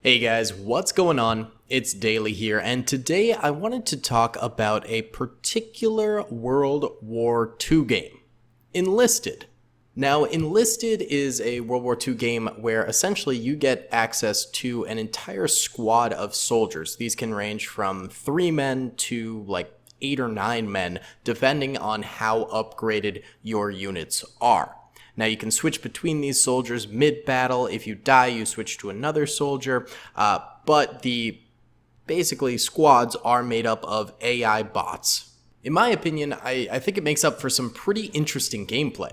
Hey guys, what's going on? It's Daley here, and today I wanted to talk about a particular World War II game, Enlisted. Now, Enlisted is a World War II game where essentially you get access to an entire squad of soldiers. These can range from 3 men to like 8 or 9 men, depending on how upgraded your units are. Now you can switch between these soldiers mid-battle. If you die, you switch to another soldier. But the basically squads are made up of AI bots. In my opinion, I think it makes up for some pretty interesting gameplay.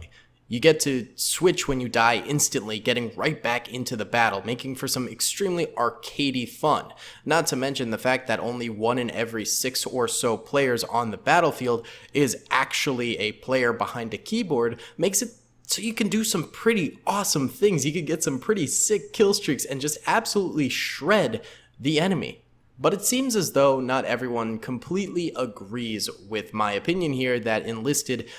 You get to switch when you die instantly, getting right back into the battle, making for some extremely arcadey fun. Not to mention the fact that only 1 in every 6 or so players on the battlefield is actually a player behind a keyboard makes it so you can do some pretty awesome things. You can get some pretty sick kill streaks and just absolutely shred the enemy. But it seems as though not everyone completely agrees with my opinion here that Enlisted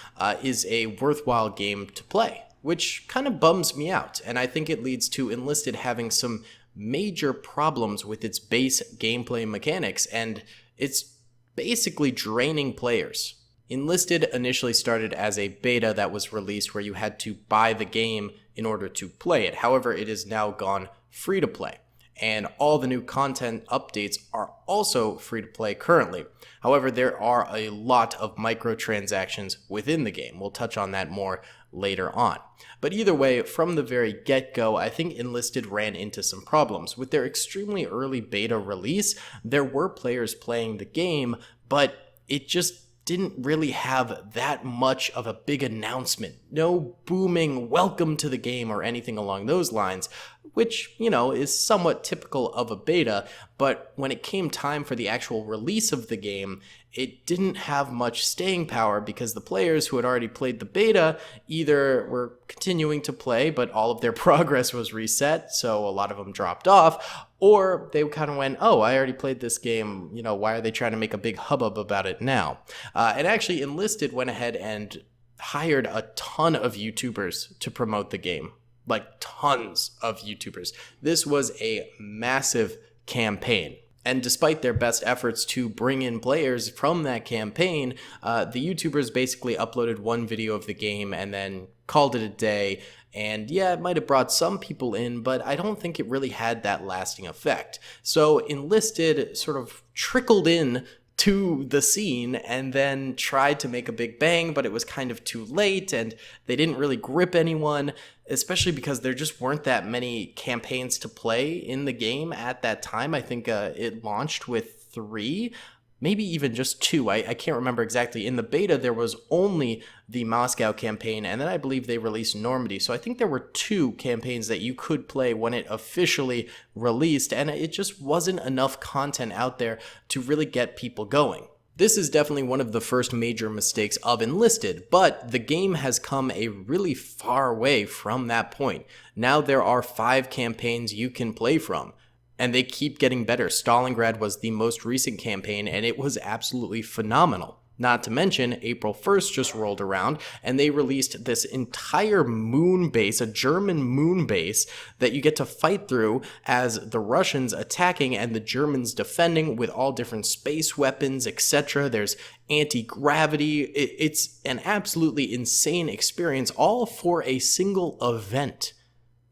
is a worthwhile game to play, which kind of bums me out. And I think it leads to Enlisted having some major problems with its base gameplay mechanics, and it's basically draining players. Enlisted initially started as a beta that was released where you had to buy the game in order to play it. However, it has now gone free to play, and all the new content updates are also free to play currently. However, there are a lot of microtransactions within the game. We'll touch on that more later on. But either way, from the very get-go, I think Enlisted ran into some problems. With their extremely early beta release, there were players playing the game, but it just didn't really have that much of a big announcement. No booming welcome to the game or anything along those lines, which, is somewhat typical of a beta. But when it came time for the actual release of the game, it didn't have much staying power because the players who had already played the beta either were continuing to play, but all of their progress was reset, so a lot of them dropped off, or they kind of went, oh, I already played this game, why are they trying to make a big hubbub about it now? And actually, Enlisted went ahead and hired a ton of YouTubers to promote the game. Like, tons of YouTubers. This was a massive campaign. And despite their best efforts to bring in players from that campaign, the YouTubers basically uploaded one video of the game and then called it a day. And yeah, it might have brought some people in, but I don't think it really had that lasting effect. So Enlisted sort of trickled in to the scene and then tried to make a big bang, but it was kind of too late and they didn't really grip anyone, especially because there just weren't that many campaigns to play in the game at that time. I think it launched with 3, maybe even just 2. I can't remember exactly. In the beta, there was only the Moscow campaign, and then I believe they released Normandy. So I think there were 2 campaigns that you could play when it officially released, and it just wasn't enough content out there to really get people going. This is definitely one of the first major mistakes of Enlisted, but the game has come a really far way from that point. Now there are 5 campaigns you can play from, and they keep getting better. Stalingrad was the most recent campaign, and it was absolutely phenomenal. Not to mention, April 1st just rolled around, and they released this entire moon base, a German moon base, that you get to fight through as the Russians attacking and the Germans defending with all different space weapons, etc. There's anti-gravity. It's an absolutely insane experience, all for a single event.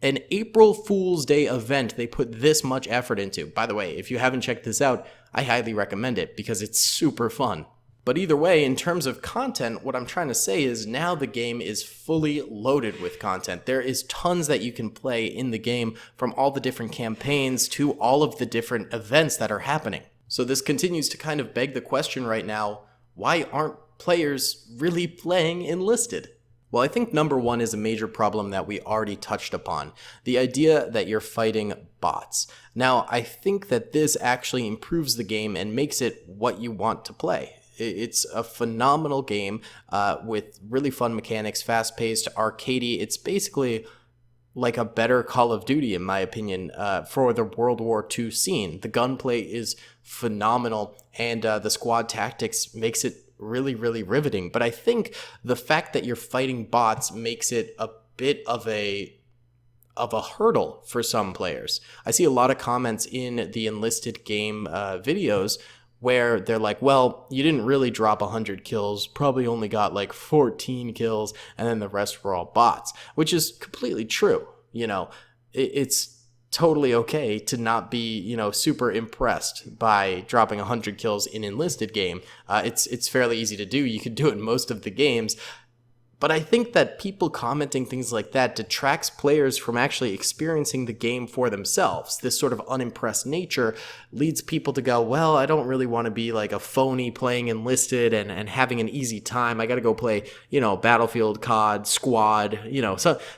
An April Fool's Day event they put this much effort into. By the way, if you haven't checked this out, I highly recommend it because it's super fun. But either way, in terms of content, what I'm trying to say is now the game is fully loaded with content. There is tons that you can play in the game, from all the different campaigns to all of the different events that are happening. So this continues to kind of beg the question right now, why aren't players really playing Enlisted? Well, I think number 1 is a major problem that we already touched upon. The idea that you're fighting bots. Now, I think that this actually improves the game and makes it what you want to play. It's a phenomenal game with really fun mechanics, fast-paced, arcadey. It's basically like a better Call of Duty, in my opinion, for the World War II scene. The gunplay is phenomenal, and the squad tactics makes it really, really riveting. But I think the fact that you're fighting bots makes it a bit of a of a hurdle for some players. I see a lot of comments in the Enlisted game videos where they're like, well, you didn't really drop 100 kills, probably only got like 14 kills, and then the rest were all bots, which is completely true. It's totally okay to not be, super impressed by dropping 100 kills in Enlisted game. It's fairly easy to do. You could do it in most of the games. But I think that people commenting things like that detracts players from actually experiencing the game for themselves. This sort of unimpressed nature leads people to go, well, I don't really want to be like a phony playing Enlisted and having an easy time. I got to go play, Battlefield, COD, Squad,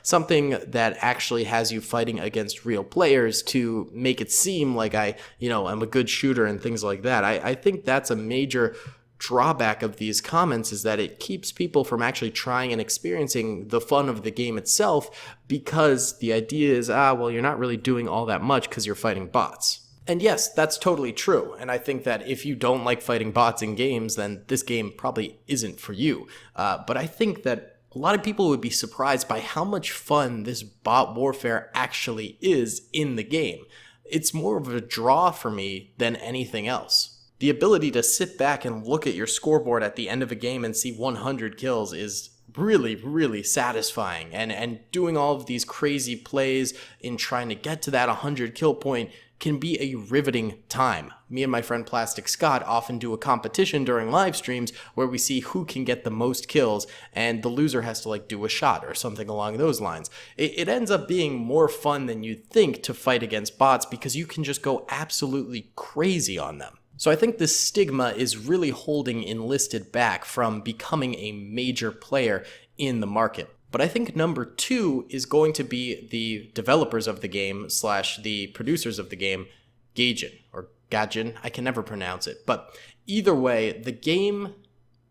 something that actually has you fighting against real players to make it seem like I'm a good shooter and things like that. I think that's a major drawback of these comments, is that it keeps people from actually trying and experiencing the fun of the game itself, because the idea is, well, you're not really doing all that much because you're fighting bots. And yes, that's totally true. And I think that if you don't like fighting bots in games, then this game probably isn't for you. But I think that a lot of people would be surprised by how much fun this bot warfare actually is in the game. It's more of a draw for me than anything else. The ability to sit back and look at your scoreboard at the end of a game and see 100 kills is really, really satisfying. And doing all of these crazy plays in trying to get to that 100 kill point can be a riveting time. Me and my friend Plastic Scott often do a competition during live streams where we see who can get the most kills, and the loser has to do a shot or something along those lines. It ends up being more fun than you'd think to fight against bots, because you can just go absolutely crazy on them. So I think this stigma is really holding Enlisted back from becoming a major player in the market. But I think number 2 is going to be the developers of the game / the producers of the game, Gaijin or Gaijin. I can never pronounce it. But either way, the game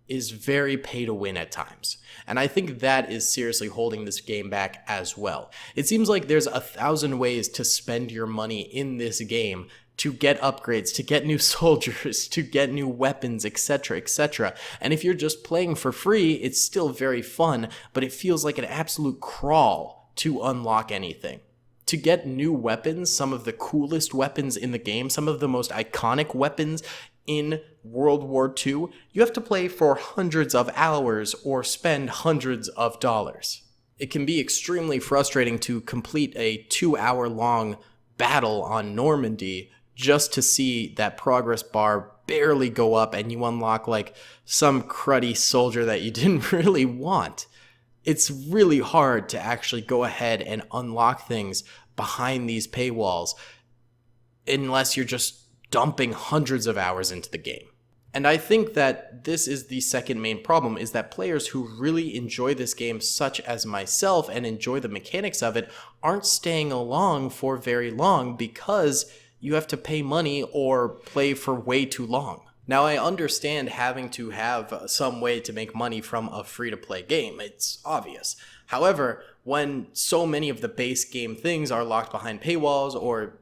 is very pay to win at times. And I think that is seriously holding this game back as well. It seems like there's 1,000 ways to spend your money in this game to get upgrades, to get new soldiers, to get new weapons, etc., etc. And if you're just playing for free, it's still very fun, but it feels like an absolute crawl to unlock anything. To get new weapons, some of the coolest weapons in the game, some of the most iconic weapons in World War II, you have to play for hundreds of hours or spend hundreds of dollars. It can be extremely frustrating to complete a 2-hour-long battle on Normandy just to see that progress bar barely go up and you unlock some cruddy soldier that you didn't really want. It's really hard to actually go ahead and unlock things behind these paywalls unless you're just dumping hundreds of hours into the game. And I think that this is the second main problem, is that players who really enjoy this game, such as myself, and enjoy the mechanics of it, aren't staying along for very long because you have to pay money or play for way too long. Now, I understand having to have some way to make money from a free-to-play game. It's obvious. However, when so many of the base game things are locked behind paywalls, or,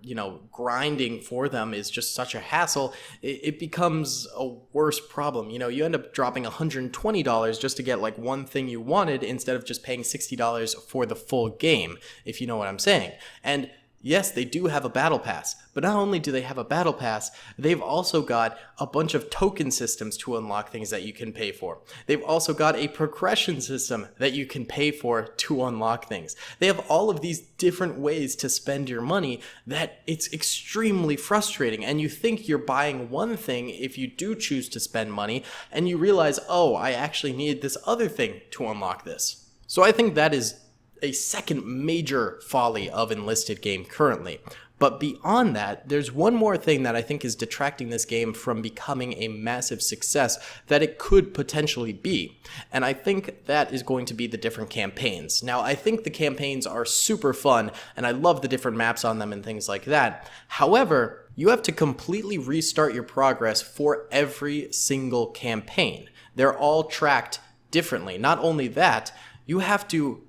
grinding for them is just such a hassle, it becomes a worse problem. You end up dropping $120 just to get one thing you wanted, instead of just paying $60 for the full game, if you know what I'm saying. And yes, they do have a battle pass, but not only do they have a battle pass, they've also got a bunch of token systems to unlock things that you can pay for. They've also got a progression system that you can pay for to unlock things. They have all of these different ways to spend your money that it's extremely frustrating. And you think you're buying one thing if you do choose to spend money, and you realize, oh, I actually needed this other thing to unlock this. So I think that is a second major folly of Enlisted game currently. But beyond that, there's one more thing that I think is detracting this game from becoming a massive success that it could potentially be. And I think that is going to be the different campaigns. Now, I think the campaigns are super fun, and I love the different maps on them and things like that. However, you have to completely restart your progress for every single campaign. They're all tracked differently. Not only that, you have to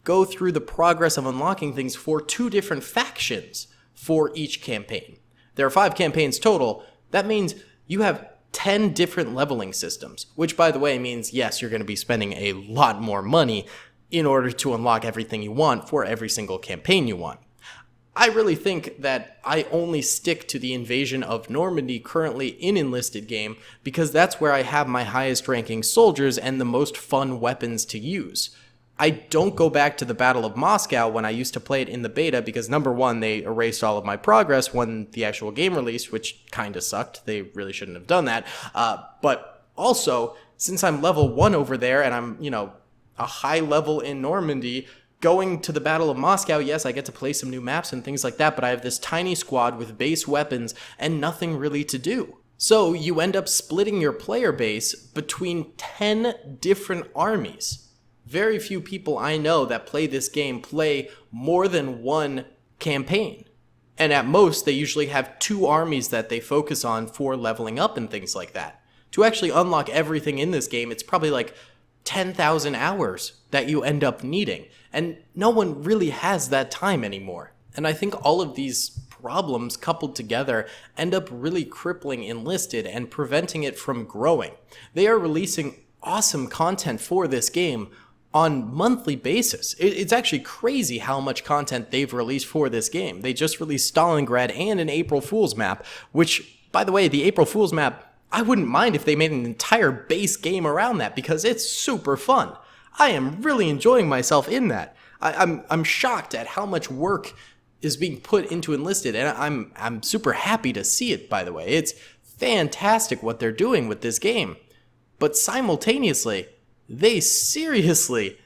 go through the progress of unlocking things for 2 different factions for each campaign. There are 5 campaigns total. That means you have 10 different leveling systems, which, by the way, means, yes, you're going to be spending a lot more money in order to unlock everything you want for every single campaign you want. I really think that I only stick to the invasion of Normandy currently in Enlisted game because that's where I have my highest ranking soldiers and the most fun weapons to use. I don't go back to the Battle of Moscow when I used to play it in the beta because number one, they erased all of my progress when the actual game released, which kinda sucked. They really shouldn't have done that. But also, since I'm level 1 over there and I'm, a high level in Normandy, going to the Battle of Moscow, yes, I get to play some new maps and things like that, but I have this tiny squad with base weapons and nothing really to do. So you end up splitting your player base between 10 different armies. Very few people I know that play this game play more than one campaign. And at most, they usually have 2 armies that they focus on for leveling up and things like that. To actually unlock everything in this game, it's probably like 10,000 hours that you end up needing. And no one really has that time anymore. And I think all of these problems coupled together end up really crippling Enlisted and preventing it from growing. They are releasing awesome content for this game on monthly basis. It's actually crazy how much content they've released for this game. They just released Stalingrad and an April Fool's map, which, by the way, the April Fool's map, I wouldn't mind if they made an entire base game around that because it's super fun. I am really enjoying myself in that. I'm shocked at how much work is being put into Enlisted, and I'm super happy to see it, by the way. It's fantastic what they're doing with this game. But simultaneously, they seriously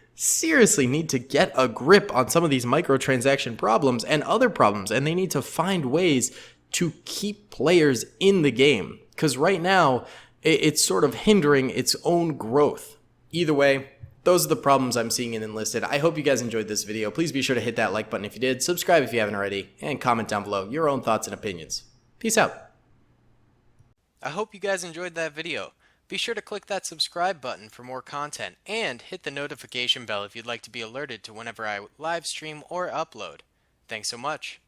need to get a grip on some of these microtransaction problems and other problems, and they need to find ways to keep players in the game. Because right now, it's sort of hindering its own growth. Either way, those are the problems I'm seeing in Enlisted. I hope you guys enjoyed this video. Please be sure to hit that like button if you did, subscribe if you haven't already, and comment down below your own thoughts and opinions. Peace out. I hope you guys enjoyed that video. Be sure to click that subscribe button for more content, and hit the notification bell if you'd like to be alerted to whenever I live stream or upload. Thanks so much.